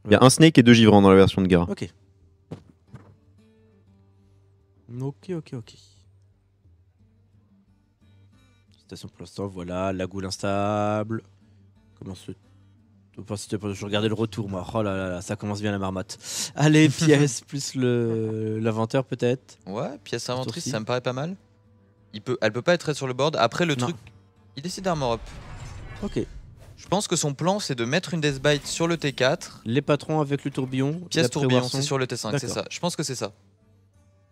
Il y a un Snake et 2 Givrans dans la version de Gara. Ok. Ok. Station pour l'instant, voilà. La goule instable. Comment se. Je regardais le retour, moi. Oh là, ça commence bien la marmotte. Allez, pièce plus l'inventeur peut-être. Ouais, pièce inventrice, Aussi. ça me paraît pas mal. Elle peut pas être sur le board. Après, le Non. truc, il décide d'armor up. Ok. Je pense que son plan, c'est de mettre une Deathbite sur le T4. Les patrons avec le tourbillon. Pièce la tourbillon, prévoison. c'est sur le T5, c'est D'accord. ça. Je pense que c'est ça.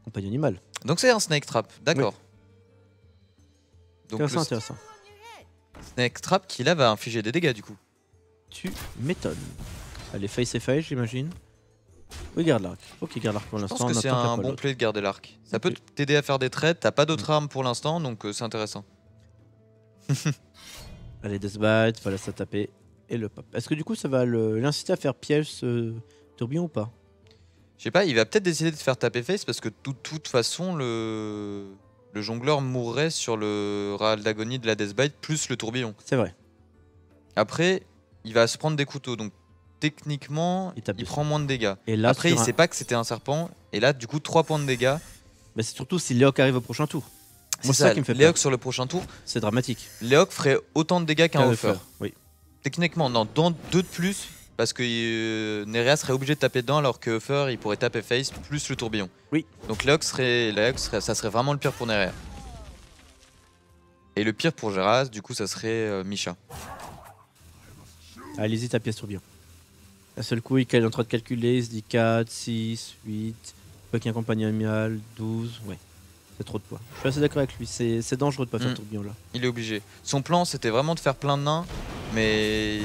Compagnie animale. Donc c'est un Snake Trap, d'accord. Donc Intéressant, le intéressant. Snake Trap qui là va infliger des dégâts du coup. Tu m'étonnes. Allez, face et face, j'imagine. Oui, garde l'arc. Ok, garde l'arc pour Je l'instant. pense que on c'est attend un qu'après bon l'autre. play de garder l'arc. Ça Ok. peut t'aider à faire des trades, t'as pas d'autres armes pour l'instant, donc c'est intéressant. Allez, Deathbite, voilà, ça taper. Et le pop. Est-ce que du coup, ça va l'inciter à faire piège tourbillon ou pas? Je sais pas, il va peut-être décider de faire taper face parce que de toute façon, le jongleur mourrait sur le râle d'agonie de la Deathbite plus le tourbillon. C'est vrai. Après, il va se prendre des couteaux, donc techniquement, Il tape il dessus. prend moins de dégâts. Et là, Après, il sur sait pas que c'était un serpent, et là, du coup, 3 points de dégâts. Mais c'est surtout si Léoc arrive au prochain tour. Moi, c'est ça qui me fait peur. Léoc sur le prochain tour, C'est dramatique. Léoc ferait autant de dégâts qu'un offer. Oui. Techniquement, non, dans 2 de plus, parce que Nerea serait obligé de taper dedans, alors que offer, il pourrait taper face plus le tourbillon. Oui. Donc Léoc ça serait vraiment le pire pour Nerea. Et le pire pour Geras, du coup, ça serait Misha. Allez-y, ta pièce tourbillon. Un seul coup, il est en train de calculer. Il se dit 4, 6, 8. Pas qu'un compagnon amial, 12. Ouais. C'est trop de poids. Je suis assez d'accord avec lui. C'est dangereux de pas faire tourbillon là. Il est obligé. Son plan, c'était vraiment de faire plein de nains, mais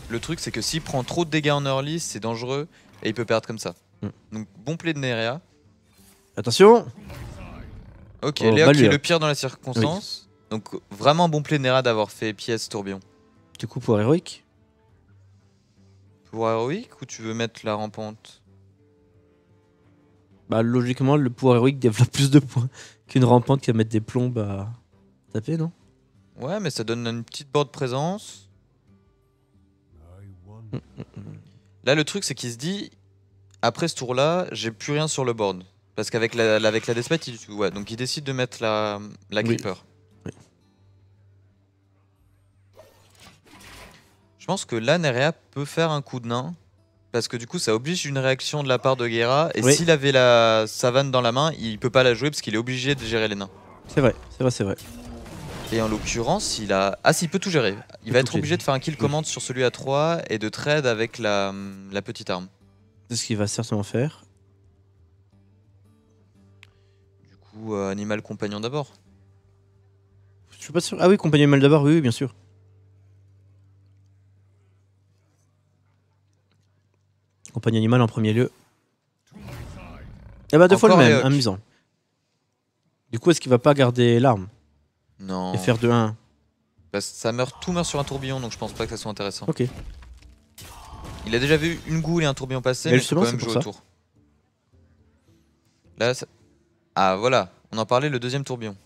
le truc, c'est que s'il prend trop de dégâts en early, c'est dangereux et il peut perdre comme ça. Donc, bon play de Nerea. Attention. Ok, Oh, Léoc bah, qui lui, est le pire dans la circonstance. Donc, vraiment bon play de Nerea d'avoir fait pièce tourbillon. Du coup, pour héroïque. Pour héroïque ou tu veux mettre la rampante? Bah, logiquement, le pouvoir héroïque développe plus de points qu'une rampante qui va mettre des plombes à taper, non? Ouais, mais ça donne une petite board présence. Là, le truc, c'est qu'il se dit, après ce tour-là, j'ai plus rien sur le board. Parce qu'avec la Deathbite, ouais, donc il décide de mettre la Creeper. Oui. Je pense que là, Nerea peut faire un coup de nain. Parce que du coup, ça oblige une réaction de la part de Guerra. Et Oui. s'il avait la savane dans la main, il peut pas la jouer parce qu'il est obligé de gérer les nains. C'est vrai, c'est vrai, c'est vrai. Et en l'occurrence, il a. Ah, s'il peut tout gérer. Il va tout être obligé de faire un kill command sur celui à 3 et de trade avec la petite arme. C'est ce qu'il va certainement faire. Du coup, animal compagnon d'abord. Je suis pas sûr. Ah oui, compagnie mal d'abord, oui, bien sûr. Compagnie animale en premier lieu. Eh bah, deux fois le Encore même, Léoc. amusant. Du coup, est-ce qu'il va pas garder l'arme Non. et faire de 1? Bah, tout meurt sur un tourbillon, donc je pense pas que ça soit intéressant. Ok. Il a déjà vu une goule et un tourbillon passer, Mais mais il faut justement, quand même c'est jouer pour au tour. Là, ah voilà, on en parlait, le deuxième tourbillon.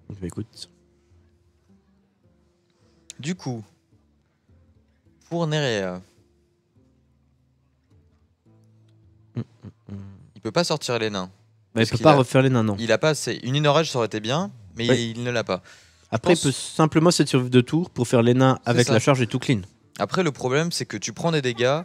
Donc, bah, écoute. Du coup, pour Nerea, il peut pas sortir les nains. Bah, il Parce peut qu'il pas a- refaire les nains, non. Il a pas assez. Une inorage, ça aurait été bien, mais Oui. il ne l'a pas. Après, pense- il peut simplement se survivre de tour pour faire les nains avec ça. la charge et tout clean. Après, le problème, c'est que tu prends des dégâts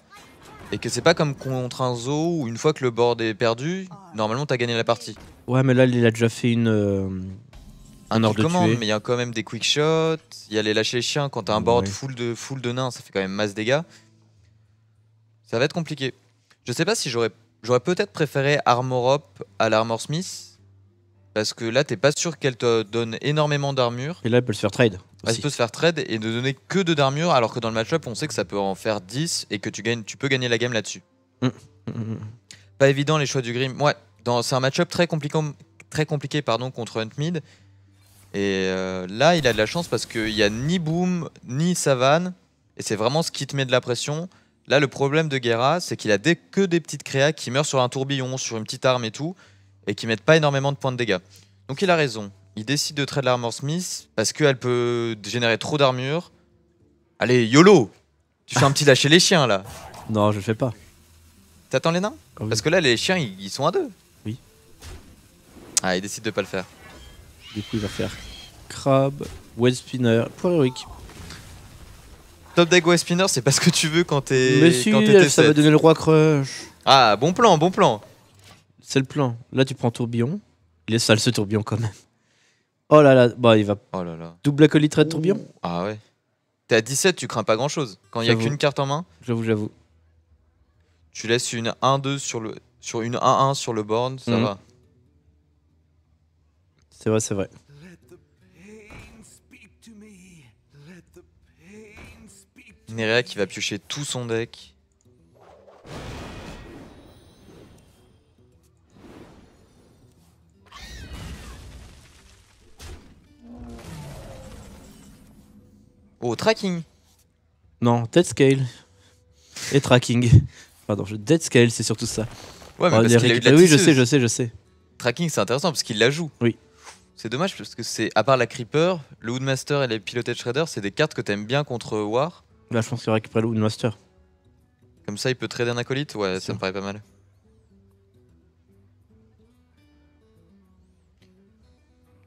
et que c'est pas comme contre un zoo où une fois que le board est perdu, normalement t'as gagné la partie. Ouais, mais là, il a déjà fait un ordre kill de command, tuer. mais il y a quand même des quick shots, il y a les lâcher les chiens quand t'as un board Ouais. full de nains, ça fait quand même masse dégâts. Ça va être compliqué. Je sais pas si j'aurais peut-être préféré Armor Up à l'Armor Smith. Parce que là, t'es pas sûr qu'elle te donne énormément d'armure. Et là, il peut se faire trade. Elle aussi. peut se faire trade et ne donner que 2 d'armure, alors que dans le match-up, on sait que ça peut en faire 10 et que tu peux gagner la game là-dessus. Pas évident les choix du Grim. Ouais, c'est un match-up très compliqué contre Huntmid. Et là, il a de la chance parce qu'il n'y a ni Boom, ni Savane. Et c'est vraiment ce qui te met de la pression. Là, le problème de Guerra, c'est qu'il a que des petites créas qui meurent sur un tourbillon, sur une petite arme et tout, et qui mettent pas énormément de points de dégâts. Donc il a raison. Il décide de trade l'Armor Smith parce qu'elle peut générer trop d'armure. Allez, YOLO! Tu fais un petit lâcher les chiens là. Non, je le fais pas. T'attends les nains? Ah oui. Parce que là, les chiens, ils sont à 2. Oui. Ah, il décide de pas le faire. Du coup, il va faire crabe, web spinner, poire héroïque. Top deck West Spinner, c'est pas ce que tu veux quand t'es. Mais si, quand t'es ça va T7. donner le roi crush. Ah, bon plan, bon plan. C'est le plan. Là, tu prends tourbillon. Il est sale ce tourbillon quand même. Oh là là, bah il va Oh là là. double acolyte red tourbillon. Ah ouais. T'es à 17, tu crains pas grand chose. Quand il y a J'avoue. qu'une carte en main, J'avoue. tu laisses une 1-2 sur une 1-1 sur le board, ça Mhm. va. C'est vrai. Nerea qui va piocher tout son deck. Oh, tracking. Non, dead scale. Et tracking. Pardon, dead scale, c'est surtout ça. Ouais, mais Oh, parce les qu'il a eu de la oui, tisseuse. je sais. Tracking, c'est intéressant parce qu'il la joue. Oui. C'est dommage parce que c'est, à part la Creeper, le Woodmaster et les Piloted Shredder, c'est des cartes que t'aimes bien contre War. Là, je pense qu'il récupère le Woodmaster. Comme ça, il peut trader un acolyte. Ouais, ça Sûr. me paraît pas mal.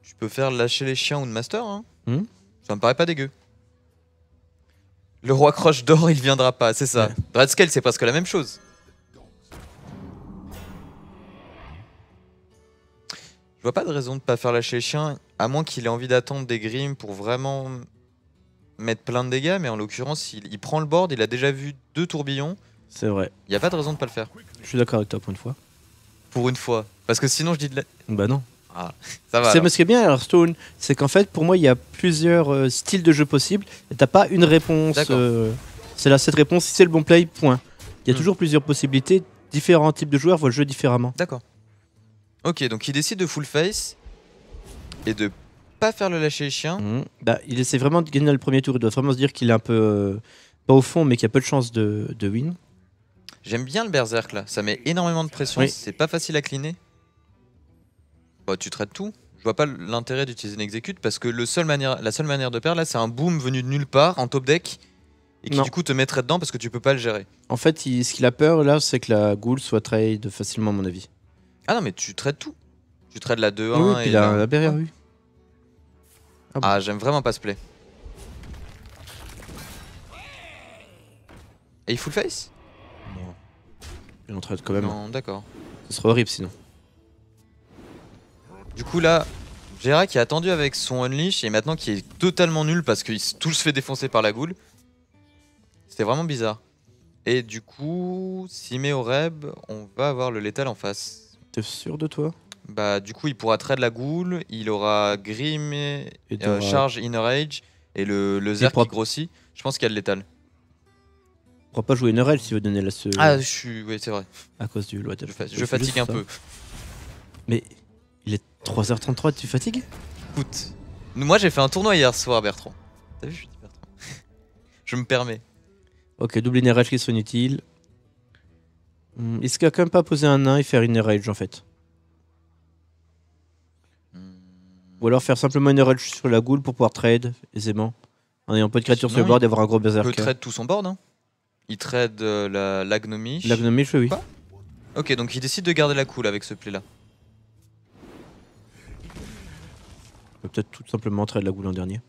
Tu peux faire lâcher les chiens Woodmaster, hein. Ça me paraît pas dégueu. Le roi croche d'or, il viendra pas, c'est ça. Ouais. Dreadscale, c'est presque la même chose. Je vois pas de raison de pas faire lâcher les chiens, à moins qu'il ait envie d'attendre des Grimm pour vraiment mettre plein de dégâts, mais en l'occurrence, il prend le board, il a déjà vu 2 tourbillons, C'est vrai. il y a pas de raison de pas le faire. Je suis d'accord avec toi pour une fois. Pour une fois. Parce que sinon, je dis de la... Bah non. Ah, ça va. C'est alors. ce qui est bien à Hearthstone, c'est qu'en fait, pour moi, il y a plusieurs styles de jeu possibles. Et t'as pas une réponse. D'accord. C'est là cette réponse, si c'est le bon play, point. Il y a Hmm. toujours plusieurs possibilités. Différents types de joueurs voient le jeu différemment. D'accord. Ok, donc il décide de full face et de pas faire le lâcher les chiens. Bah, il essaie vraiment de gagner le premier tour. Il doit vraiment se dire qu'il est un peu. Pas au fond, mais qu'il y a peu de chances de win. J'aime bien le berserk là, ça met énormément de pression, Oui. c'est pas facile à cleaner. Bah, tu traites tout. Je vois pas l'intérêt d'utiliser une execute parce que la seule manière de perdre là, c'est un boom venu de nulle part en top deck et qui Non. du coup te mettrait dedans parce que tu peux pas le gérer. En fait, ce qu'il a peur là, c'est que la ghoul soit trade facilement, à mon avis. Ah non, mais tu traites tout. Tu traites la 2-1 Oui, et puis la la... barrière, oui. Ah, j'aime vraiment pas ce play. Et il full face? Il en trade quand même. Non, d'accord. Ce serait horrible sinon. Du coup là, Gera qui a attendu avec son Unleash et maintenant qui est totalement nul parce que tout se fait défoncer par la ghoul. C'était vraiment bizarre. Et du coup, s'il met au Reb, on va avoir le létal en face. T'es sûr de toi? Bah du coup il pourra trade la ghoul, il aura Grim, Et t'auras- Charge, Inner Age et le Zerg pourra- qui grossit. Je pense qu'il y a le létal. On pourra pas jouer une RL s'il veut donner la Ah je suis... Oui c'est vrai, à cause du loi. je fatigue un peu. Mais il est 3h33, tu fatigues? Écoute, moi j'ai fait un tournoi hier soir Bertrand. T'as vu je dis Bertrand. Je me permets. Ok, double inner rage qui sont inutiles. Est-ce qu'il a quand même pas posé un nain et faire inner rage en fait? Ou alors faire simplement inner rage sur la ghoul pour pouvoir trade aisément. En n'ayant pas de créature sur le Sinon, board et avoir un gros Il peut berserker. trade tout son board hein. Il trade la Gnomish. La Gnomish, oui. Pas Ok donc il décide de garder la cool avec ce play là. On peut peut-être tout simplement trade la ghoul en dernier.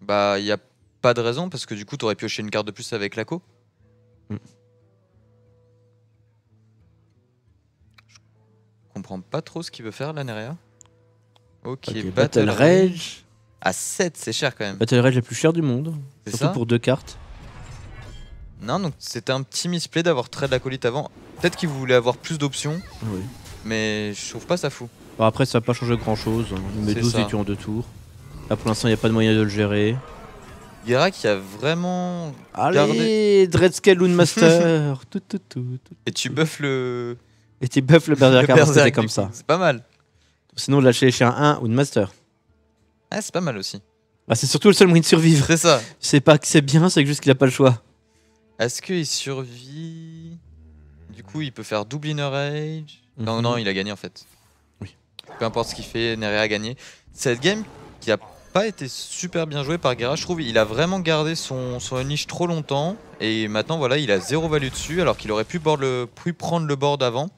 Bah y a pas de raison parce que du coup t'aurais pioché une carte de plus avec l'ACO. Mm. Je comprends pas trop ce qu'il veut faire là Nerea. Ok, Ok, Battle Rage. À 7 c'est cher quand même. Battle Rage la plus chère du monde. C'est Surtout ça pour 2 cartes. Non donc c'était un petit misplay d'avoir trade l'acolyte avant. Peut-être qu'il voulait avoir plus d'options Oui. mais je trouve pas ça fou. Bon, après, ça va pas changer grand chose. Il met C'est 12 ça. études en 2 tours. Là pour l'instant, il n'y a pas de moyen de le gérer. Gera qui a vraiment... Allez, Dreadscale Loonmaster. Tout. Et tu buffes le... Et tu buffes le berserker le avant, c'était berserk, comme du ça. coup. C'est pas mal. Sinon, lâcher les chiens 1 ou une master. Ah c'est pas mal aussi. Bah, c'est surtout le seul moyen de survivre. C'est ça. C'est pas que c'est bien, c'est juste qu'il a pas le choix. Est-ce qu'il survit? Du coup, il peut faire double Inner Rage. Non, Mhm. non, il a gagné en fait. Oui. Peu importe ce qu'il fait, Nerea a gagné. Cette game qui a pas été super bien joué par Guerra, je trouve. Il a vraiment gardé son niche trop longtemps. Et maintenant, voilà, il a 0 value dessus, alors qu'il aurait pu prendre le board avant.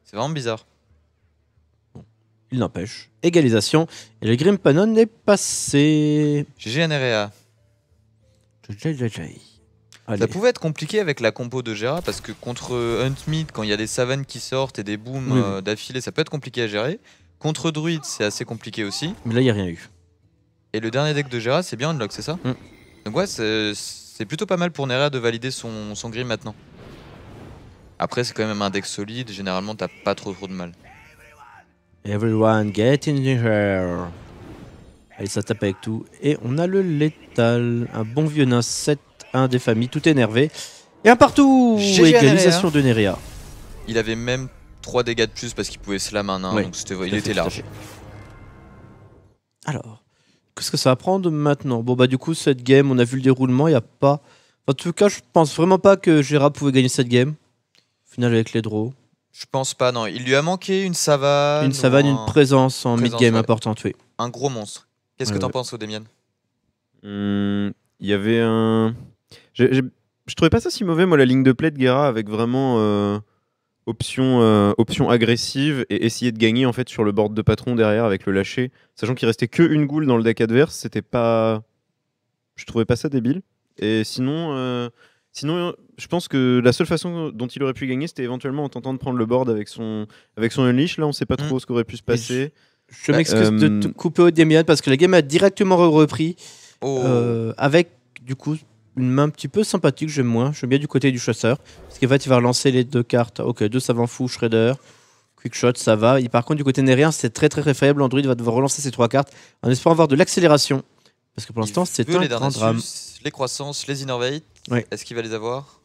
C'est vraiment bizarre. Il n'empêche. Égalisation. Et le Grim Panon est passé. GG Nerea. Ça pouvait être compliqué avec la compo de Gera, parce que contre Huntmeat, quand il y a des savanes qui sortent et des booms d'affilée, ça peut être compliqué à gérer. Contre Druid, c'est assez compliqué aussi. Mais là, il n'y a rien eu. Et le dernier deck de Gera, c'est bien Unlock, c'est ça? Donc ouais, c'est plutôt pas mal pour Nerea de valider son Grim maintenant. Après, c'est quand même un deck solide, généralement, t'as pas trop de mal. Everyone get in here. Allez, ça tape avec tout. Et on a le létal. Un bon vieux nain 7-1 des familles, tout énervé. Et un partout. GG Égalisation de Nerea. Il avait même 3 dégâts de plus parce qu'il pouvait slam un nain, donc il était large. Alors, qu'est-ce que ça va prendre maintenant? Bon bah du coup, cette game, on a vu le déroulement, il n'y a pas... En tout cas, je pense vraiment pas que Gera pouvait gagner cette game. Au final, avec les draws. Je pense pas, non. Il lui a manqué une savane. Une savane, une présence en mid-game importante, oui. Un gros monstre. Qu'est-ce que t'en penses, Odemian? Il y avait un... Je trouvais pas ça si mauvais, moi, la ligne de play de Guerra, avec vraiment option agressive et essayer de gagner en fait sur le board de patron derrière avec le lâcher. Sachant qu'il restait que une goule dans le deck adverse, c'était pas... Je trouvais pas ça débile. Et sinon, je pense que la seule façon dont il aurait pu gagner, c'était éventuellement en tentant de prendre le board avec son Unleash. Là, on sait pas trop ce qu'aurait pu se passer. Je m'excuse de te couper au Demian parce que la game a directement repris avec du coup une main un petit peu sympathique. J'aime bien du côté du chasseur parce qu'en fait il va relancer les 2 cartes. Ok, 2 savants fous, Shredder, Quick Shot, ça va. Et par contre du côté nérien c'est très faible. Android va devoir relancer ces 3 cartes en espérant avoir de l'accélération parce que pour l'instant c'est un grand drame. Les croissances, les innervate, est-ce qu'il va les avoir?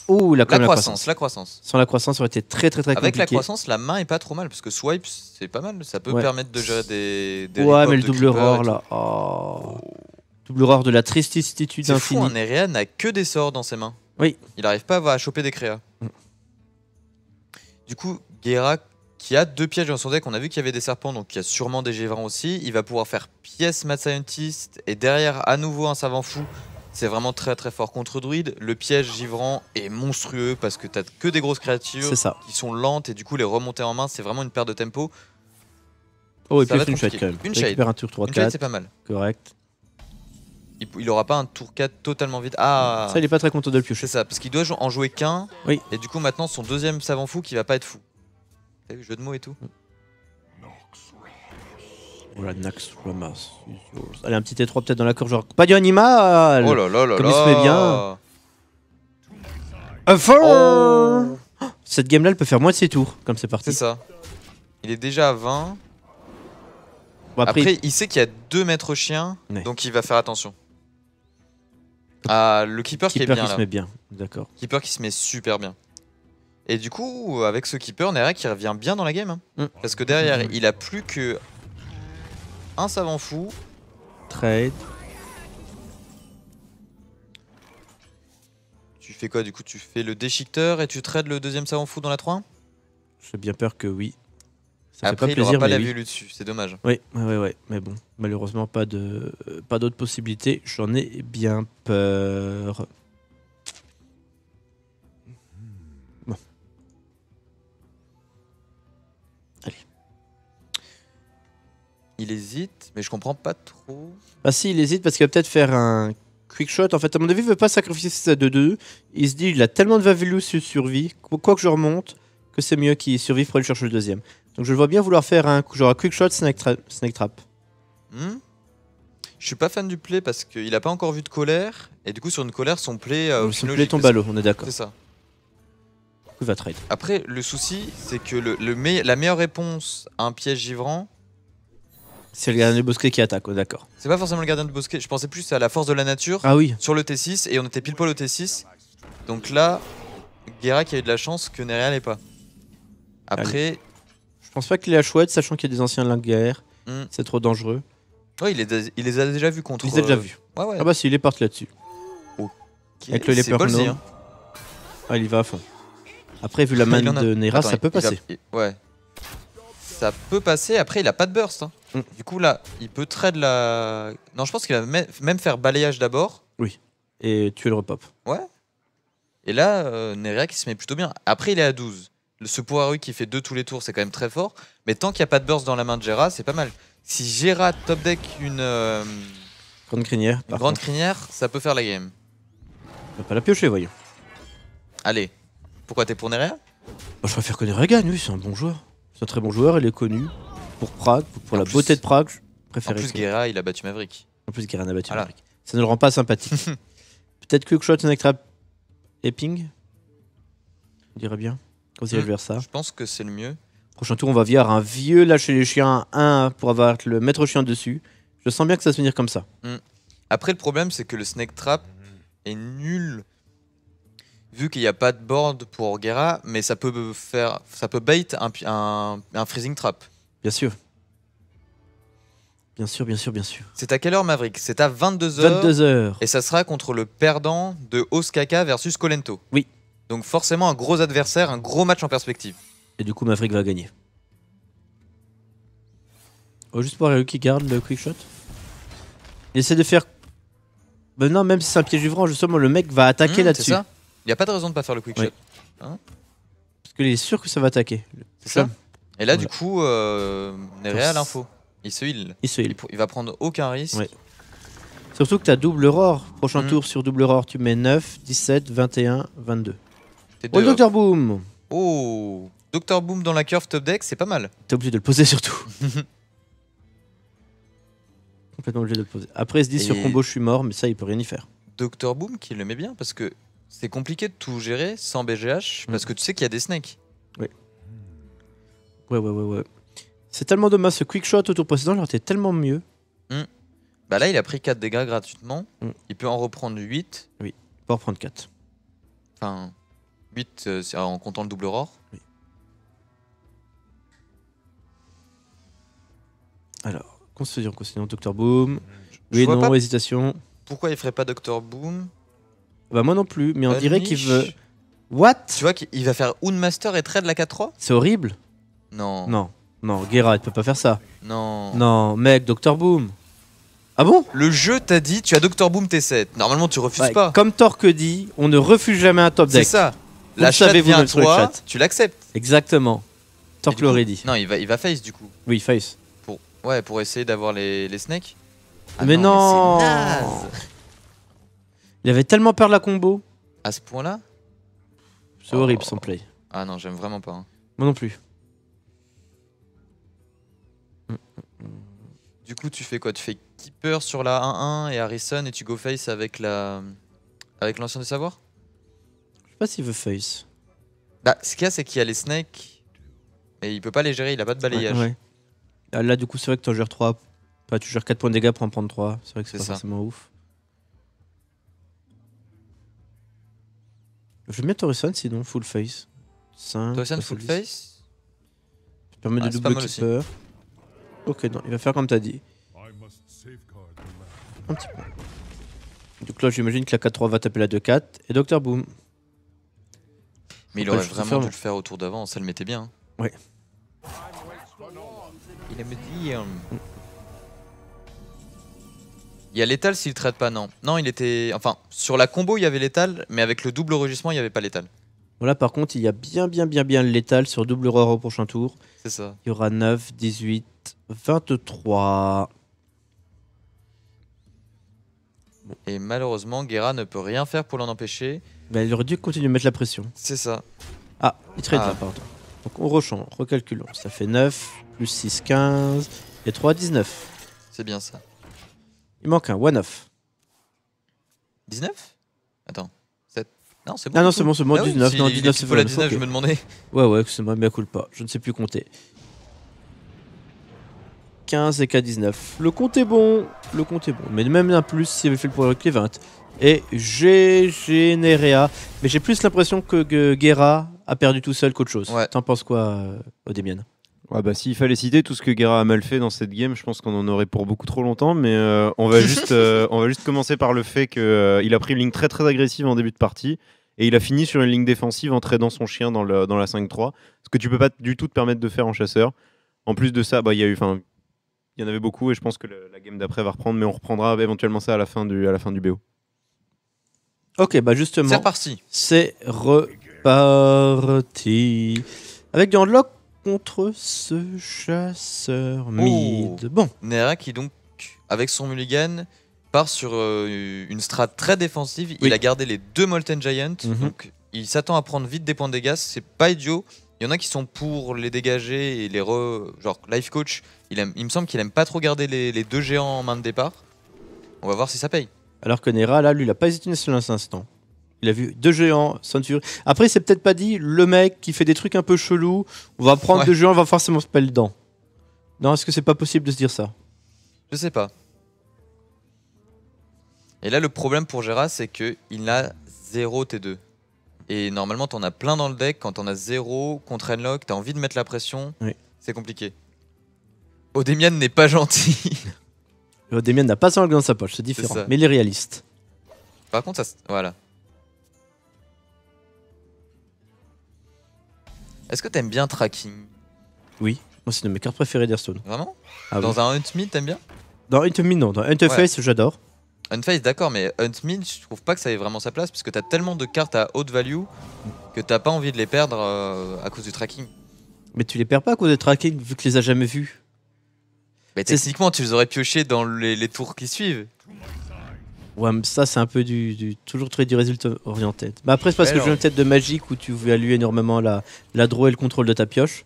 Ouh, la croissance. Sans la croissance, ça aurait été très compliqué. Avec la croissance, la main est pas trop mal parce que swipe, c'est pas mal. Ça peut permettre de gérer des ouais, mais le double roar là. Double roar de la tristitude infinie. C'est fou, un Nerea n'a que des sorts dans ses mains. Oui. Il arrive pas à choper des créas. Du coup, Guerra, qui a 2 pièges dans son deck, on a vu qu'il y avait des serpents, donc il y a sûrement des givrants aussi. Il va pouvoir faire pièce Mad Scientist et derrière à nouveau un savant fou. C'est vraiment très fort contre Druid. Le piège givrant est monstrueux parce que t'as que des grosses créatures qui sont lentes et du coup les remonter en main c'est vraiment une perte de tempo. Oh, et puis une shade quand même. Une shade. Un tour 3-4. Une shade c'est pas mal. Correct. Il aura pas un tour 4 totalement vide. Ah, ça il est pas très content de le piocher. C'est ça, parce qu'il doit en jouer qu'un. Oui. Et du coup maintenant son deuxième savant fou qui va pas être fou. T'as vu, jeu de mots et tout. Voilà, Nax Ramas. Allez, un petit T3 peut-être dans la cour, genre pas du animal. Oh là là là. Comme il se fait bien. Oh. Cette game là, elle peut faire moins de ses tours, comme c'est parti. C'est ça. Il est déjà à 20. Bon, après, il sait qu'il y a 2 maîtres chiens, donc il va faire attention. Ah, le keeper qui est bien là. Keeper qui se met bien, d'accord. Keeper qui se met super bien. Et du coup, avec ce keeper, Nerea qui revient bien dans la game. Parce que derrière, il a plus que un savant fou. Trade. Tu fais quoi du coup? Tu fais le déchiqueteur et tu trades le deuxième savant fou dans la 3? J'ai bien peur que oui. Ça après, fait pas il plaisir, aura pas la oui. vue dessus, c'est dommage. Oui. Mais bon, malheureusement, pas d'autres possibilités. J'en ai bien peur. Bon. Allez. Il hésite, mais je comprends pas trop. Ah si, il hésite parce qu'il va peut-être faire un quick shot. En fait, à mon avis, il veut pas sacrifier sa 2-2. Il se dit, il a tellement de value sur survie, quoi que je remonte, que c'est mieux qu'il survive pour aller chercher le deuxième. Donc je le vois bien vouloir faire un quick shot snake trap. Je suis pas fan du play parce qu'il a pas encore vu de colère. Et du coup, sur une colère, son play... son play tombe à l'eau, on est d'accord. C'est ça. Il va trade. Après, le souci, c'est que la meilleure réponse à un piège givrant... C'est le gardien de bosquet qui attaque, d'accord. C'est pas forcément le gardien de bosquet, je pensais plus à la force de la nature sur le T6, et on était pile poil au T6. Donc là, Guerra qui a eu de la chance que Nerea l'ait pas. Après... Allez. Je pense pas qu'il est à chouette, sachant qu'il y a des anciens de guerre. C'est trop dangereux. Ouais, il les a déjà vus contre... Il les a déjà vus. Ouais. Ah bah si, il est parti là-dessus. Okay. Avec le Leper Gnome. Hein. Ah, il y va à fond. Après, vu la main de Nera, ça peut passer. Ouais. Ça peut passer, après il a pas de burst. Du coup, là, il peut trade la. Non, je pense qu'il va même faire balayage d'abord. Et tuer le repop. Ouais. Et là, Nerea qui se met plutôt bien. Après, il est à 12. Ce Poiru qui fait 2 tous les tours, c'est quand même très fort. Mais tant qu'il n'y a pas de burst dans la main de Gera, c'est pas mal. Si Gera top deck une Grande crinière. par grande contre. crinière, ça peut faire la game. On va pas la piocher, voyons. Allez. Pourquoi t'es pour Nerea? Moi, je préfère que Nerea gagne, oui, c'est un bon joueur. C'est un très bon joueur, il est connu. Pour Prague, pour En la plus- beauté de Prague, je En préfère plus, Guerra, il a battu Maverick. En plus, Guerin a battu Voilà. Maverick. Ça ne le rend pas sympathique. Peut-être Quickshot, Snake Trap et Ping. On dirait bien. On dirait vers ça. Je pense que c'est le mieux. Prochain tour, on va voir un vieux lâcher les chiens 1 pour avoir le maître chien dessus. Je sens bien que ça va se finir comme ça. Après, le problème, c'est que le Snake Trap est nul. Vu qu'il n'y a pas de board pour Guerra, mais ça peut bait un freezing trap. Bien sûr. Bien sûr, bien sûr, bien sûr. C'est à quelle heure, Maverick? C'est à 22h. 22h. Et ça sera contre le perdant de Oskaka versus Colento. Oui. Donc forcément un gros adversaire, un gros match en perspective. Et du coup, Maverick va gagner. Oh, juste pour lui qui garde le quick shot. Il essaie de faire. Ben non, même si c'est un piège vivrant, justement, le mec va attaquer C'est là-dessus. ça. Il n'y a pas de raison de pas faire le quick Oui. shot. Parce qu'il est sûr que ça va attaquer. C'est ça. Et là, Voilà. du coup, Nerea a l'info. Il se heal. Il se heal. Il va prendre aucun risque. Ouais. Surtout que tu as double roar. Prochain Mhm. tour sur double roar, tu mets 9, 17, 21, 22. T'es Oh, deux le up. Dr Boom. Oh, Dr Boom dans la curve top deck, c'est pas mal. T'es obligé de le poser surtout. Complètement obligé de le poser. Après, il se dit sur Et- combo, je suis mort, mais ça, il peut rien y faire. Dr Boom qui le met bien parce que c'est compliqué de tout gérer sans BGH parce que tu sais qu'il y a des snakes. Ouais. C'est tellement dommage, ce quick shot au tour précédent, il aurait été tellement mieux. Bah là, il a pris 4 dégâts gratuitement. Mm. Il peut en reprendre 8. Il peut en prendre 4. Enfin, 8 c'est en comptant le double roar. Alors, constituant, Dr Boom. Je Oui, vois non, pas hésitation. pourquoi il ferait pas Dr Boom. Bah, moi non plus, mais on dirait qu'il Unleash. veut. What? Tu vois qu'il va faire Unmaster et trade la 4-3. C'est horrible. Non. Non, Guerra, il peut pas faire ça. Non. Non, mec, Dr Boom. Ah bon? Le jeu t'a dit tu as Dr Boom T7. Normalement, tu refuses Ouais, pas. Comme Torque dit, on ne refuse jamais un top C'est deck. ça. Vous La le chatte savez vient à vous-même sur le toi, chat. tu l'acceptes. Exactement. Et Torque du coup- l'aurait dit. Non, il va face du coup. Oui, face. Pour essayer d'avoir les snakes. Mais non. c'est naze. Il avait tellement peur de la combo. À ce point-là. C'est horrible son play. Ah non, j'aime vraiment pas. Hein. Moi non plus. Du coup, tu fais quoi? Tu fais Keeper sur la 1-1 et Harrison et tu go face avec l'ancien des savoirs? Je sais pas s'il veut face. Bah, ce qu'il y a, c'est qu'il y a les snakes et il peut pas les gérer, il a pas de balayage. Ouais. Ah, là, du coup, c'est vrai que tu en gères 3. Enfin, tu gères 4 points de dégâts pour en prendre 3. C'est vrai que c'est C'est pas ça. forcément ouf. Je vais mettre Horizon sinon, full face. 5. Torreson full face? Ça permet Ah, de c'est pas double mal aussi. keeper. Ok, non, il va faire comme t'as dit. Un petit peu. Du coup, là, j'imagine que la 4-3 va taper la 2-4 et Dr Boom. Mais il Après, aurait je vraiment préfère- dû le faire au tour d'avant, ça le mettait bien. Hein. Ouais. Il aime dire. Il y a l'étal s'il traite pas, non. Non, il était. Enfin, sur la combo, il y avait l'étal, mais avec le double rugissement, il n'y avait pas l'étal. Voilà, par contre, il y a bien le létal sur double roar au prochain tour. C'est ça. Il y aura 9, 18, 23. Et malheureusement, Guerra ne peut rien faire pour l'en empêcher. Bah, il aurait dû continuer de mettre la pression. C'est ça. Ah, il trade Ah. là, pardon. Donc on rechange, recalculons. Ça fait 9, plus 6, 15, et 3, 19. C'est bien ça. Il manque un one-off. 19? Attends. 7. Non, c'est bon. Ah non, du c'est coup. bon, c'est bon, Ah oui, 19, si non, il est 19, pile c'est poil à bon, 19, ok. je me demandais. Ouais, c'est moi, mais coule pas. Je ne sais plus compter. 15 et 19. Le compte est bon. Le compte est bon. Mais même un plus s'il avait fait le pour avec les 20. Et GG Nerea. Mais j'ai plus l'impression que Guerra a perdu tout seul qu'autre chose. Ouais. T'en penses quoi, Odemian? Ouais, bah, s'il fallait citer tout ce que Guerra a mal fait dans cette game, je pense qu'on en aurait pour beaucoup trop longtemps. Mais on va juste commencer par le fait qu'il a pris une ligne très très agressive en début de partie. Et il a fini sur une ligne défensive en tradant son chien dans la 5-3. Ce que tu peux pas du tout te permettre de faire en chasseur. En plus de ça, bah, il y a eu. il y en avait beaucoup et je pense que la game d'après va reprendre, mais on reprendra éventuellement ça à la fin du BO. Ok, bah justement, C'est reparti. c'est reparti. Avec du handlock contre ce chasseur mid. Bon, Nera qui donc, avec son mulligan, part sur une strat très défensive. Oui. Il a gardé les 2 Molten Giant, Mhm. donc il s'attend à prendre vite des points de dégâts. C'est pas idiot. Il y en a qui sont pour les dégager et genre life coach. Il me semble qu'il aime pas trop garder les 2 géants en main de départ. On va voir si ça paye. alors que Nera, là, lui, il a pas hésité un seul instant. Il a vu 2 géants, Sun Fury. Après, il s'est peut-être pas dit, le mec qui fait des trucs un peu chelous, on va prendre Ouais. 2 géants, on va forcément se pelle dedans. Non, est-ce que c'est pas possible de se dire ça? Je sais pas. Et là, le problème pour Gera, c'est qu'il a 0 T2. Et normalement, t'en as plein dans le deck. Quand t'en as 0 contre Enlock, t'as envie de mettre la pression. Oui. C'est compliqué. Odemian n'est pas gentil. Damien n'a pas son dans sa poche, c'est différent. ça. Mais il est réaliste. Par contre, voilà. Est-ce que t'aimes bien Tracking? Oui, moi, c'est une de mes cartes préférées d'Hearthstone. Vraiment? Ah, oui. Dans un Hunt Mid, t'aimes bien? Dans Hunt non. Dans Hunt Face, j'adore. Huntface, d'accord, mais Hunt Mid, je trouve pas que ça ait vraiment sa place, puisque t'as tellement de cartes à haute value que t'as pas envie de les perdre à cause du tracking. Mais tu les perds pas à cause de tracking, vu que tu les as jamais vus. Mais techniquement, tu les aurais piochés dans les tours qui suivent. Ouais, mais ça, c'est un peu toujours très du résultat orienté. Mais après, c'est parce Ouais, que non. je viens peut-être de Magic où tu values énormément la draw et le contrôle de ta pioche.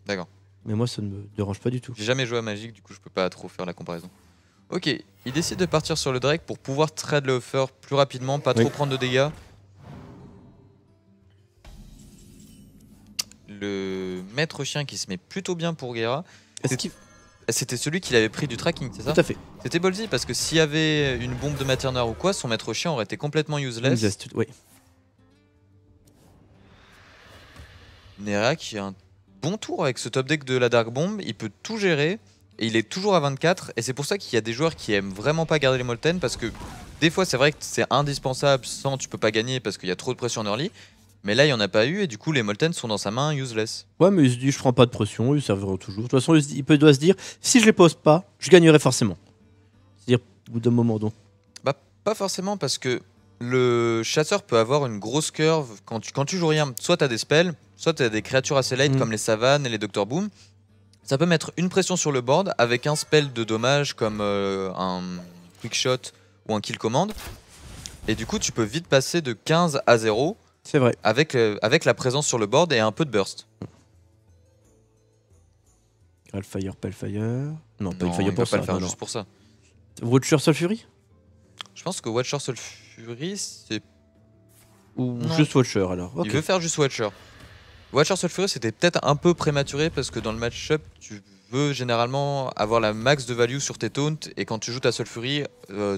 D'accord. Mais moi, ça ne me dérange pas du tout. J'ai jamais joué à Magic, du coup, je peux pas trop faire la comparaison. Ok, il décide de partir sur le Drake pour pouvoir trade le offer plus rapidement, pas trop Oui. prendre de dégâts. Le maître chien qui se met plutôt bien pour Guerra. Est-ce qu'il... C'était celui qui avait pris du tracking, c'est ça? Tout à fait. C'était ballsy parce que s'il y avait une bombe de matière noire ou quoi, son maître chien aurait été complètement useless. Oui. Nera qui a un bon tour avec ce top deck de la Dark Bomb, il peut tout gérer et il est toujours à 24 et c'est pour ça qu'il y a des joueurs qui aiment vraiment pas garder les Molten parce que des fois c'est vrai que c'est indispensable, sans tu peux pas gagner parce qu'il y a trop de pression en early, mais là il y en a pas eu et du coup les Molten sont dans sa main useless. Ouais, mais il se dit, je prends pas de pression, il servira toujours. De toute façon, doit se dire, si je les pose pas, je gagnerai forcément. C'est-à-dire, au bout d'un moment, donc. Bah pas forcément parce que le chasseur peut avoir une grosse curve quand tu joues rien. Soit t'as des spells, soit t'as des créatures assez light comme les savanes et les Dr Boom. Ça peut mettre une pression sur le board avec un spell de dommage comme un quick shot ou un kill command. Et du coup tu peux vite passer de 15 à 0 C'est vrai. avec la présence sur le board et un peu de burst. Hellfire, Pelfire. Non, Non, Pelfire il pour va pas ça. le faire non, juste pour ça. non. Watcher Soul Fury? Je pense que Watcher Soul Fury, c'est Ou Non. juste Watcher alors? Ok. il veut faire juste Watcher. Watcher Soul Fury, c'était peut-être un peu prématuré parce que dans le match-up, tu veux généralement avoir la max de value sur tes taunts et quand tu joues ta Soul Fury,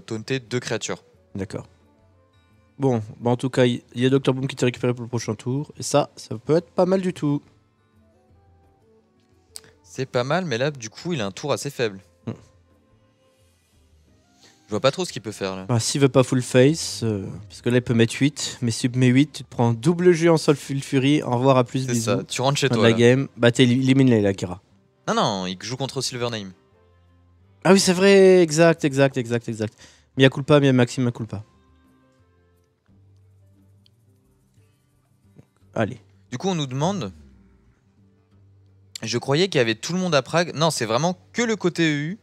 taunter 2 créatures. D'accord. Bon, bah en tout cas, il y a Dr Boom qui t'est récupéré pour le prochain tour. Et ça peut être pas mal du tout. C'est pas mal, mais là, du coup, il a un tour assez faible. Mm. Je vois pas trop ce qu'il peut faire là. Bah, s'il veut pas full face, parce que là il peut mettre 8, mais si tu mets 8, tu te prends double jeu en Soul Fury, au revoir à plus, C'est bisous. ça, tu rentres chez Fin de toi. la Là. game, bah t'élimines la Kira. Non, il joue contre Silvername. Ah oui, c'est vrai, exact. Mia culpa, Mia Maxime, Mia culpa. Allez. Du coup, on nous demande. Je croyais qu'il y avait tout le monde à Prague. Non, c'est vraiment que le côté EU.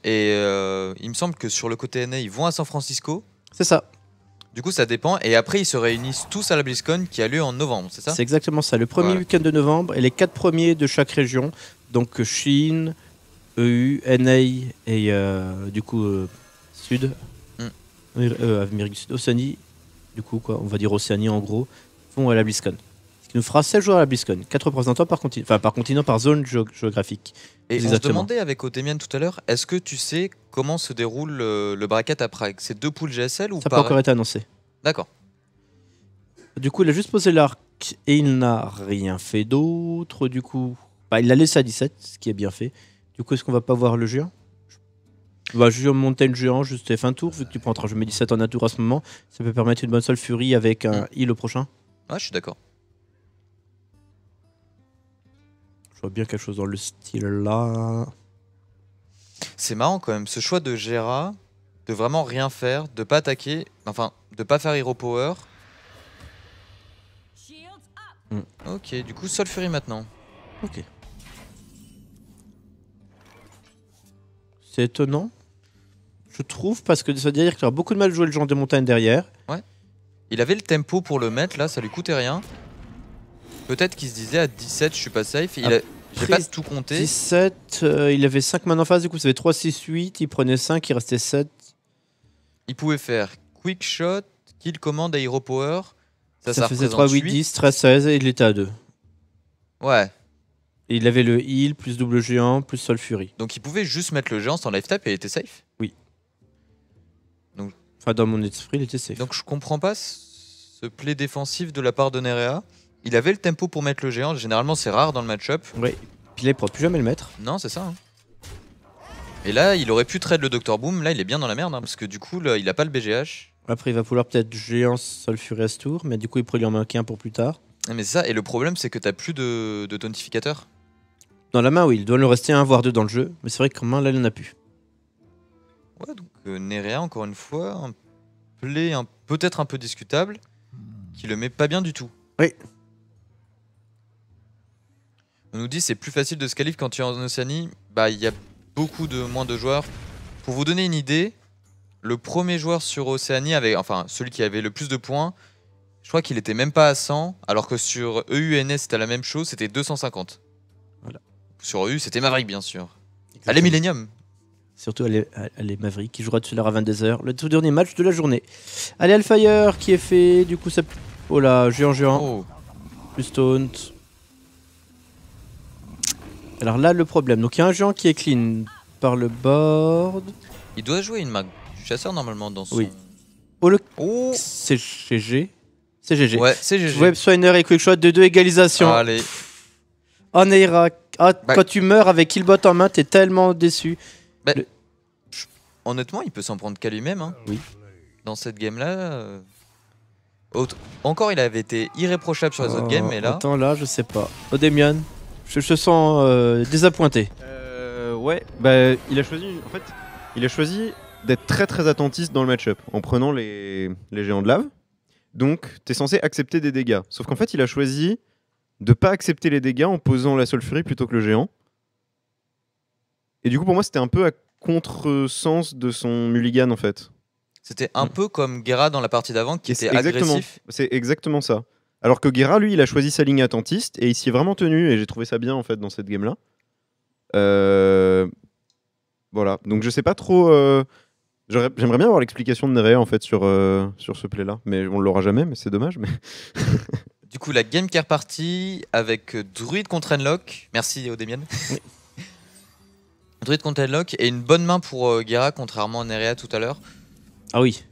Et il me semble que sur le côté NA, ils vont à San Francisco. C'est ça. Du coup, ça dépend. Et après, ils se réunissent tous à la BlizzCon qui a lieu en novembre, c'est ça? C'est exactement ça. Le premier Voilà. week-end de novembre et les 4 premiers de chaque région. Donc Chine, EU, NA et du coup Sud. Amérique du Sud, Océanie. Du coup, quoi, on va dire Océanie en gros, vont à la BlizzCon. Ce qui nous fera 16 joueurs à la BlizzCon. 4 représentants par continent. Enfin, par continent, par zone géographique. Et on se Exactement. demandait avec Otemian tout à l'heure, est-ce que tu sais comment se déroule le bracket à Prague? C'est 2 poules GSL ou Ça n'a pas? pas encore été annoncé. D'accord. Du coup, il a juste posé l'arc et il n'a rien fait d'autre. Du coup, bah, il l'a laissé à 17, ce qui est bien fait. Du coup, est-ce qu'on va pas voir le géant? Bah, je vais monter le géant juste fin tour, vu que tu prends je mets 17 en un tour à ce moment. Ça peut permettre une bonne Soul Fury avec un heal au prochain. Ouais, je suis d'accord. Je vois bien quelque chose dans le style là. C'est marrant quand même, ce choix de Gera, de vraiment rien faire, de pas attaquer, enfin, de pas faire Hero Power. Ok, du coup, Sol Fury maintenant. Ok. C'est étonnant, je trouve, parce que ça veut dire qu'il aura beaucoup de mal à jouer le genre de montagne derrière. Il avait le tempo pour le mettre, là, ça lui coûtait rien. Peut-être qu'il se disait à 17, je suis pas safe. J'ai pas tout compté. 17, il avait 5 mains en face, du coup ça fait 3, 6, 8, il prenait 5, il restait 7. Il pouvait faire Quick Shot, Kill Command, Hero Power. Ça faisait 3, 8, 10, 13, 16 et il était à 2. Ouais. Et il avait le heal, plus double géant, plus Sol Fury. Donc il pouvait juste mettre le géant sans life tap et il était safe. Enfin, dans mon esprit, il était safe. Donc je comprends pas ce play défensif de la part de Nerea. Il avait le tempo pour mettre le géant. Généralement, c'est rare dans le match-up. Ouais. Puis là, il pourra plus jamais le mettre. Non, c'est ça. Hein. Et là, il aurait pu trade le Dr Boom. Là, il est bien dans la merde. Hein, parce que du coup, là, il a pas le BGH. Après, il va vouloir peut-être géant Sol Fury à ce tour. Mais du coup, il pourrait lui en manquer un pour plus tard. Mais c'est ça. Et le problème, c'est que t'as plus de tonificateur. Dans la main, oui, il doit lui rester un voire deux dans le jeu. Mais c'est vrai qu'en main, là, il n'en a plus. Ouais, donc Nerea, encore une fois, un play peut-être un peu discutable, qui le met pas bien du tout. Oui. On nous dit c'est plus facile de se qualifier quand tu es en Océanie. Bah, il y a beaucoup moins de joueurs. Pour vous donner une idée, le premier joueur sur Océanie, enfin celui qui avait le plus de points, je crois qu'il était même pas à 100, alors que sur EUNS c'était la même chose, c'était 250. Voilà. Sur EU, c'était Maverick bien sûr. Exactement. Allez Millennium. Surtout allez Maverick qui jouera tout à l'heure à 22h. Le tout dernier match de la journée. Allez Alfire qui est fait. Du coup ça... Oh là, géant. Oh. Plus taunt. Alors là le problème. Donc il y a un géant qui est clean par le board. Il doit jouer une mag du chasseur normalement dans son... Oui. Oh le... Oh. C'est GG. C'est GG. Ouais, c'est GG. Web Swiner et Quickshot de 2 égalisation. Allez. Oh Neira. Ah, quand tu meurs avec Killbot en main, t'es tellement déçu. Bah, honnêtement, il peut s'en prendre qu'à lui-même. Hein. Oui. Dans cette game-là. Encore, il avait été irréprochable sur les autres games, mais là. Attends, là, je sais pas. Odemian, je te sens désappointé. Ouais, bah il a choisi d'être très très attentiste dans le match-up en prenant les géants de lave. Donc, t'es censé accepter des dégâts. Sauf qu'en fait, il a choisi de pas accepter les dégâts en posant la Sol Fury plutôt que le géant. Et du coup, pour moi, c'était un peu à contresens de son mulligan en fait. C'était un peu comme Gera dans la partie d'avant qui était agressif. C'est exactement ça. Alors que Gera, lui, il a choisi sa ligne attentiste et il s'y est vraiment tenu et j'ai trouvé ça bien en fait dans cette game-là. Voilà. Donc je sais pas trop. J'aimerais bien avoir l'explication de Nerea en fait sur ce play-là, mais on l'aura jamais, mais c'est dommage. Mais Du coup, la game qui est repartie avec Druid contre Enlock. Merci Odemian. Oui. Druid contre Enlock et une bonne main pour Gera, contrairement à Nerea tout à l'heure. Ah oui.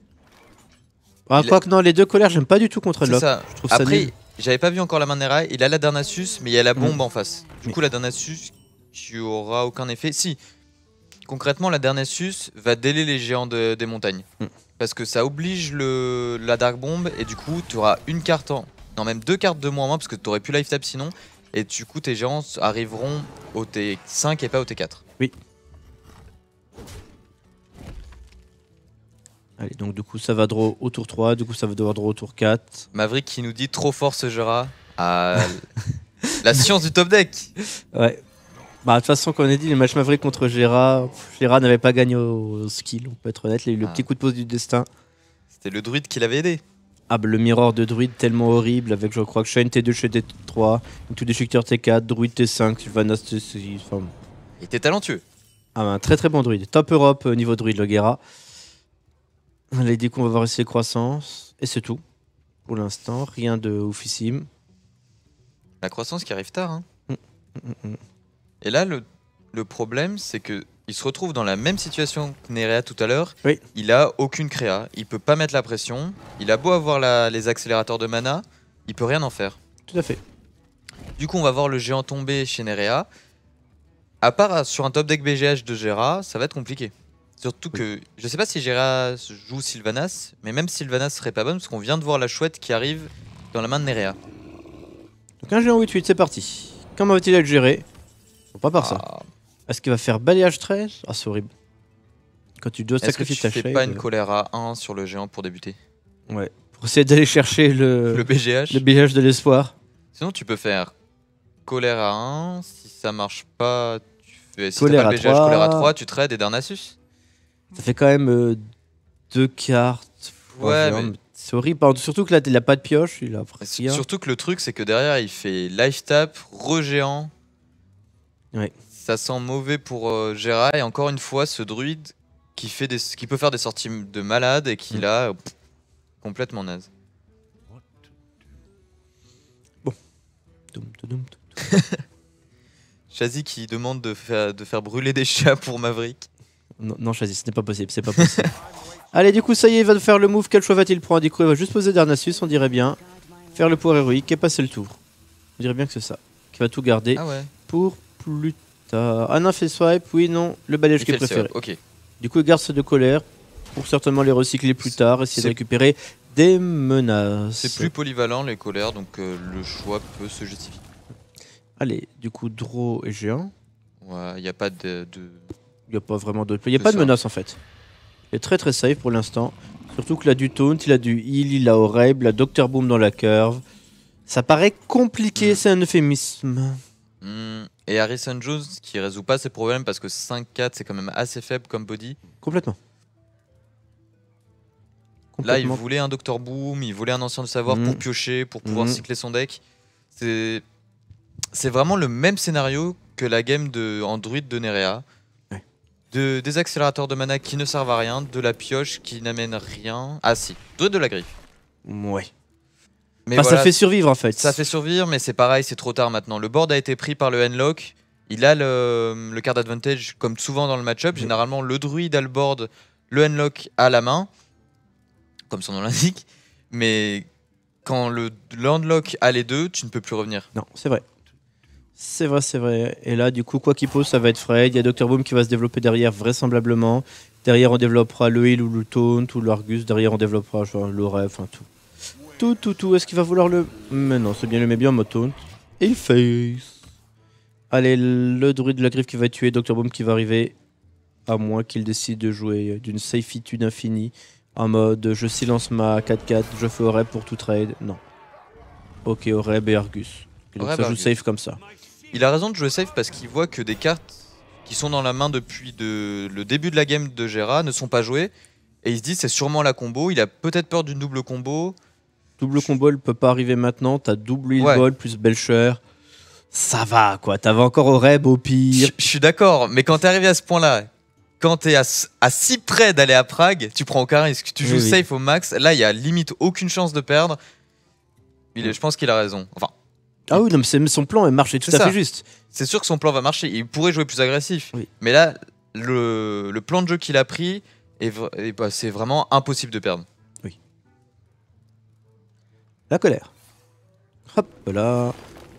Ah, quoi que non, les deux colères, j'aime pas du tout contre C'est Lock. ça. Je trouve ça Après, nul. j'avais pas vu encore la main de Nerea. Il a la Darnassus, mais il y a la bombe en face. Du Oui. coup, la Darnassus, tu auras aucun effet. Si, concrètement, la Darnassus va délai les géants des montagnes. Parce que ça oblige la Dark Bomb et du coup, tu auras une carte Non, même 2 cartes de moins en moins parce que tu aurais pu life tap sinon. Et du coup, tes géants arriveront au T5 et pas au T4. Oui. Allez, donc du coup, ça va draw au tour 3, du coup, ça va devoir draw au tour 4. Maverick qui nous dit trop fort ce Gera. Ah, la science du top deck. Ouais. Bah, de toute façon, comme on a dit, les matchs Maverick contre Gera n'avait pas gagné au skill, on peut être honnête. Il a eu le petit coup de pause du destin. C'était le druide qui l'avait aidé. Ah, bah, le mirror de druide tellement horrible, avec je crois que Shane T2 chez T3, tout déchiqueteur T4, druide T5, Sylvanas T6. Enfin... Il était talentueux. Ah, bah, un très très bon druide. Top Europe niveau druide, le Gera. Allez, du coup, on va voir ici les croissances. Et c'est tout. Pour l'instant, rien de oufissime. La croissance qui arrive tard. Hein. Et là, le problème, c'est que il se retrouve dans la même situation que Nerea tout à l'heure. Oui. Il a aucune créa. Il peut pas mettre la pression. Il a beau avoir les accélérateurs de mana. Il peut rien en faire. Tout à fait. Du coup, on va voir le géant tomber chez Nerea. À part sur un top deck BGH de Gera, ça va être compliqué. Surtout que je sais pas si Gera joue Sylvanas, mais même Sylvanas serait pas bonne parce qu'on vient de voir la chouette qui arrive dans la main de Nerea. Donc un géant 8-8, c'est parti. Comment va-t-il être géré? Faut pas par ça. Ah. Est-ce qu'il va faire balayage 13? Ah, c'est horrible. Quand tu dois Est-ce que sacrifier tu ta fais shade. pas une colère à 1 sur le géant pour débuter? Ouais. Pour essayer d'aller chercher Le BGH? le BH de l'espoir. Sinon, tu peux faire colère à 1. Si ça marche pas, tu fais. Si t'as Colère pas le à BGH, 3. colère à 3, tu trades et Darnassus. Ça fait quand même 2 cartes. Ouais, Géant, mais- c'est horrible. Surtout que là, il a pas de pioche. Il a rien. Surtout que le truc, c'est que derrière, il fait life tap, re-géant. Ouais. Ça sent mauvais pour Gera. Et encore une fois, ce druide qui peut faire des sorties de malade et qui là, complètement naze. Toum, toum, toum. Chazi qui demande de faire brûler des chats pour Maverick. Non, non, Chasis, ce n'est pas possible, c'est pas possible. Allez, du coup, ça y est, il va faire le move. Quel choix va-t-il prendre? Du coup, il va juste poser Darnassus, on dirait bien. Faire le pouvoir héroïque et passer le tour. On dirait bien que c'est ça. Qui va tout garder Ah ouais. pour plus tard. Ah non, fait swipe, oui, non. Le balayage Il qui est fait le préféré. CE, ok. Du coup, il garde ceux de colère pour certainement les recycler plus tard, essayer de C'est- récupérer des menaces. C'est plus polyvalent les colères, donc le choix peut se justifier. Allez, du coup, draw et géant. Ouais, il n'y a pas de... Il n'y a pas vraiment d'autre play. Il n'y a C'est pas de ça. menace en fait. Il est très très safe pour l'instant. Surtout qu'il a du taunt, il a du heal, il a Oreb, il a Dr Boom dans la curve. Ça paraît compliqué, c'est un euphémisme. Et Harrison Jones qui résout pas ses problèmes parce que 5-4 c'est quand même assez faible comme body. Complètement. Là, il Complètement. voulait un Dr Boom, il voulait un ancien de savoir pour piocher, pour pouvoir cycler son deck. C'est vraiment le même scénario que la game de Android de Nerea. Ouais. Des accélérateurs de mana qui ne servent à rien, de la pioche qui n'amène rien. Ah si, Druide de la griffe. Ouais. Mais Enfin, voilà, ça fait survivre en fait. ça fait survivre, mais c'est pareil, c'est trop tard maintenant. Le board a été pris par le N-Lock. Il a le card advantage comme souvent dans le match-up. Oui. Généralement, le druide a le board, le N-Lock a la main, comme son nom l'indique. Mais quand le Landlock a les deux, tu ne peux plus revenir. Non, c'est vrai. C'est vrai, c'est vrai. Et là, du coup, quoi qu'il pose, ça va être Fred. Il y a Dr Boom qui va se développer derrière, vraisemblablement. Derrière, on développera le heal ou le taunt ou l'Argus. Derrière, on développera l'Oreb, enfin tout. Tout. Est-ce qu'il va vouloir le. Mais non, c'est bien, il le met bien en mode taunt. Et il face. Allez, le druide de la griffe qui va tuer, Dr Boom qui va arriver. À moins qu'il décide de jouer d'une safitude infinie. En mode je silence ma 4-4, je fais Oreb pour tout trade. Non. Ok, Oreb et Argus. Et donc Oreb, ça joue Argus. safe comme ça. Il a raison de jouer safe parce qu'il voit que des cartes qui sont dans la main depuis le début de la game de Gera ne sont pas jouées. Et il se dit c'est sûrement la combo. Il a peut-être peur d'une double combo. Double combo, elle peut pas arriver maintenant. T'as double heal Ouais. ball plus Belcher. Ça va quoi. T'avais encore Oreb au pire. Je suis d'accord, mais quand t'es arrivé à ce point-là, quand t'es à si près d'aller à Prague, tu prends aucun risque. Tu joues Oui, oui. safe au max. Là, il y a limite aucune chance de perdre. Je pense qu'il a raison. Enfin, Ah oui, non, mais son plan est marché tout C'est à ça. fait juste. c'est sûr que son plan va marcher. Il pourrait jouer plus agressif. Oui. Mais là, le plan de jeu qu'il a pris, c'est vraiment impossible de perdre. La colère. Hop là.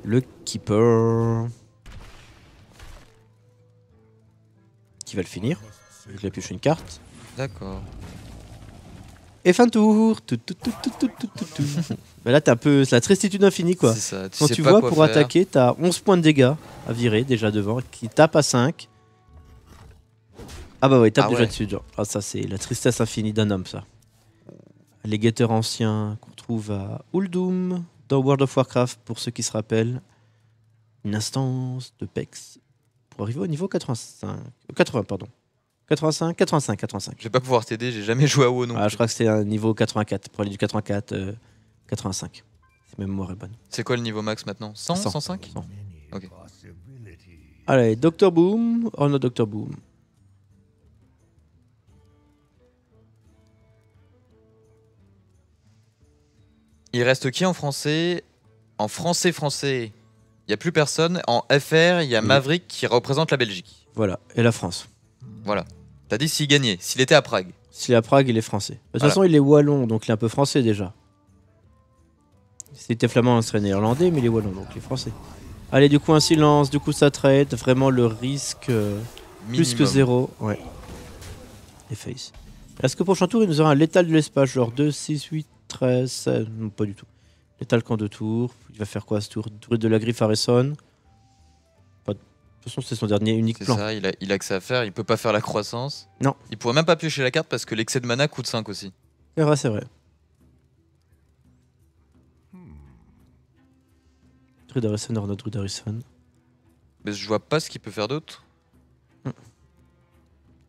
Le keeper. Qui va le finir. Il a pioché une carte. D'accord. Et fin de tour. Tout. Mais là, t'as un peu. C'est la tristitude infinie quoi. C'est ça. Quand sais tu pas vois, quoi pour faire. attaquer, t'as 11 points de dégâts à virer déjà devant, qui tape à 5. Ah bah ouais, il tape Ah déjà ouais. dessus. Genre. Ah, ça, c'est la tristesse infinie d'un homme, ça. Les guetteurs anciens qu'on trouve à Uldum, dans World of Warcraft, pour ceux qui se rappellent. Une instance de PEX pour arriver au niveau 85. 80, pardon. 85. Je vais pas pouvoir t'aider. J'ai jamais joué à WoW non Ah, plus. je crois que c'est un niveau 84. Pour aller du 84, 85. Si ma mémoire est bonne. C'est quoi le niveau max maintenant 100, 100. 105 100. Ok. Allez, Dr Boom. Oh non, Dr Boom. Il reste qui en français? En français, il y a plus personne. En FR, il y a Oui. Maverick qui représente la Belgique. Voilà, et la France. Voilà. T'as dit s'il gagnait, s'il était à Prague. S'il est à Prague, il est français. De toute Voilà. façon, il est wallon, donc il est un peu français déjà. S'il était flamand, il serait néerlandais, mais il est wallon, donc il est français. Allez, du coup, un silence, du coup, ça trade. Vraiment, le risque plus que Minimum. 0. Ouais. Et face. Est-ce que prochain tour, il nous aura un létal de l'espace, genre 2, 6, 8, 13, 16. Non, pas du tout. Létal qu'en 2 tours. Il va faire quoi ce tour? Druide de la griffe Harrison. toute façon, c'est son dernier unique C'est plan. ça, il a que ça à faire, il peut pas faire la croissance. Non. Il pourrait même pas piocher la carte parce que l'excès de mana coûte 5 aussi. C'est vrai, c'est vrai. Druid Harrison, Orno Druid Harrison. Mais je vois pas ce qu'il peut faire d'autre. Hmm.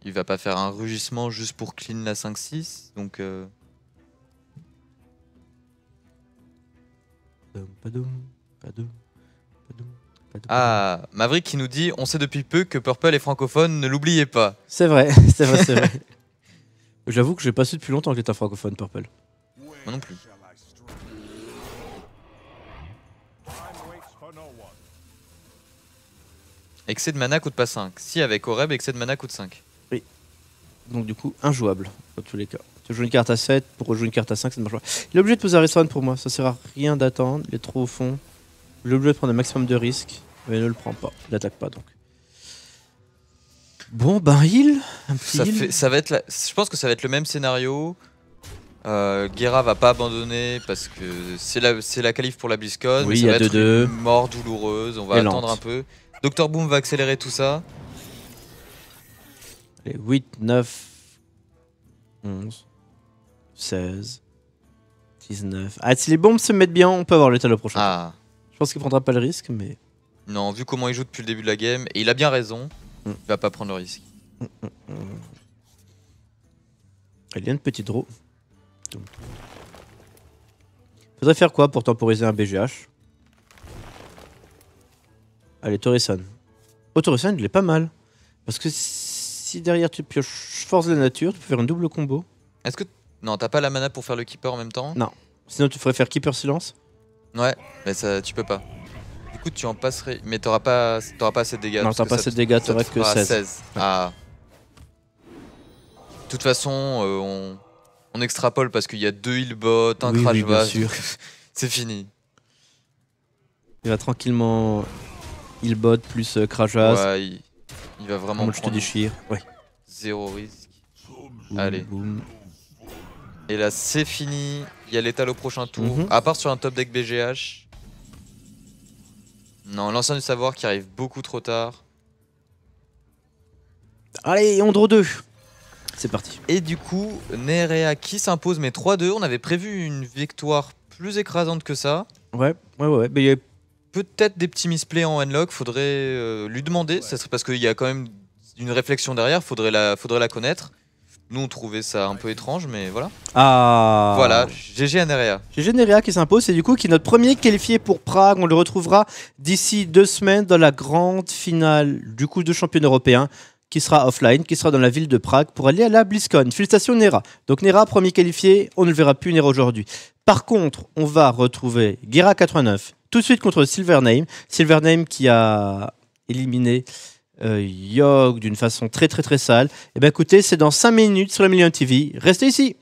Il va pas faire un rugissement juste pour clean la 5-6, donc Padoum, padoum, padoum, padoum. Ah, Maverick qui nous dit on sait depuis peu que Purple est francophone, ne l'oubliez pas. C'est vrai, c'est vrai, c'est vrai. J'avoue que j'ai pas su depuis longtemps qu'il était un francophone, Purple. Moi non plus. Excès de mana coûte pas 5. Si, avec Oreb, excès de mana coûte 5. Donc du coup, injouable, dans tous les cas. Tu joues une carte à 7, pour rejouer une carte à 5, ça ne marche pas. Il est obligé de poser Harrison pour moi, ça sert à rien d'attendre, il est trop au fond. Il est obligé de prendre un maximum de risques, mais il ne le prend pas, il n'attaque pas donc. Bon, ben heal, un petit heal. Ça va être je pense que ça va être le même scénario. Guerra va pas abandonner parce que c'est la qualif pour la BlizzCon. Oui, mais il y ça a va être 2-2. une mort douloureuse, on va Et attendre lente. un peu. Dr Boom va accélérer tout ça. Allez, 8, 9, 11, 16, 19. Ah, si les bombes se mettent bien, on peut avoir le talent prochain. Ah, Je pense qu'il prendra pas le risque, mais... non, vu comment il joue depuis le début de la game, et il a bien raison, il va pas prendre le risque. Il y a une petite draw. Donc. Faudrait faire quoi pour temporiser un BGH? Allez, Torreson. Oh, Torreson, il est pas mal. Parce que si derrière tu pioches Force de la Nature, tu peux faire un double combo. Est-ce que... Non, t'as pas la mana pour faire le Keeper en même temps? Non. Sinon, tu ferais faire Keeper Silence. Ouais, mais ça, tu peux pas. Du coup, tu en passerais... Mais t'auras pas assez de dégâts. Non, parce t'auras que pas ça assez te- de dégâts, ça te t'auras que fera 16. Ah. De toute façon, on extrapole parce qu'il y a 2 healbots, un Oui, crash oui, bien vase. sûr. C'est fini. Il va tranquillement healbot plus Krajas. Ouais, il va vraiment Comment je te prendre déchire. Ouais. 0 risque. Boum, Allez. boum. Et là, c'est fini. Il y a l'étal au prochain tour. Mhm. À part sur un top deck BGH. Non, l'ancien du savoir qui arrive beaucoup trop tard. Allez, on draw 2. C'est parti. Et du coup, Nerea qui s'impose, mais 3-2. On avait prévu une victoire plus écrasante que ça. Ouais. Mais il y a... Peut-être des petits misplays en unlock, faudrait lui demander. Ça serait parce qu'il y a quand même une réflexion derrière, faudrait la connaître. Nous, on trouvait ça un peu étrange, mais voilà. Ah. Voilà, GG à Nerea. GG Nerea qui s'impose, et du coup qui est notre premier qualifié pour Prague. On le retrouvera d'ici 2 semaines dans la grande finale du coup de champion européen qui sera offline, qui sera dans la ville de Prague pour aller à la BlizzCon. Félicitations Nera. Donc Nera, premier qualifié, on ne le verra plus Nera aujourd'hui. Par contre, on va retrouver Guerra89 tout de suite contre Silvername. Silvername qui a éliminé Yogg d'une façon très sale. Et bien écoutez, c'est dans 5 minutes sur la Million TV. Restez ici.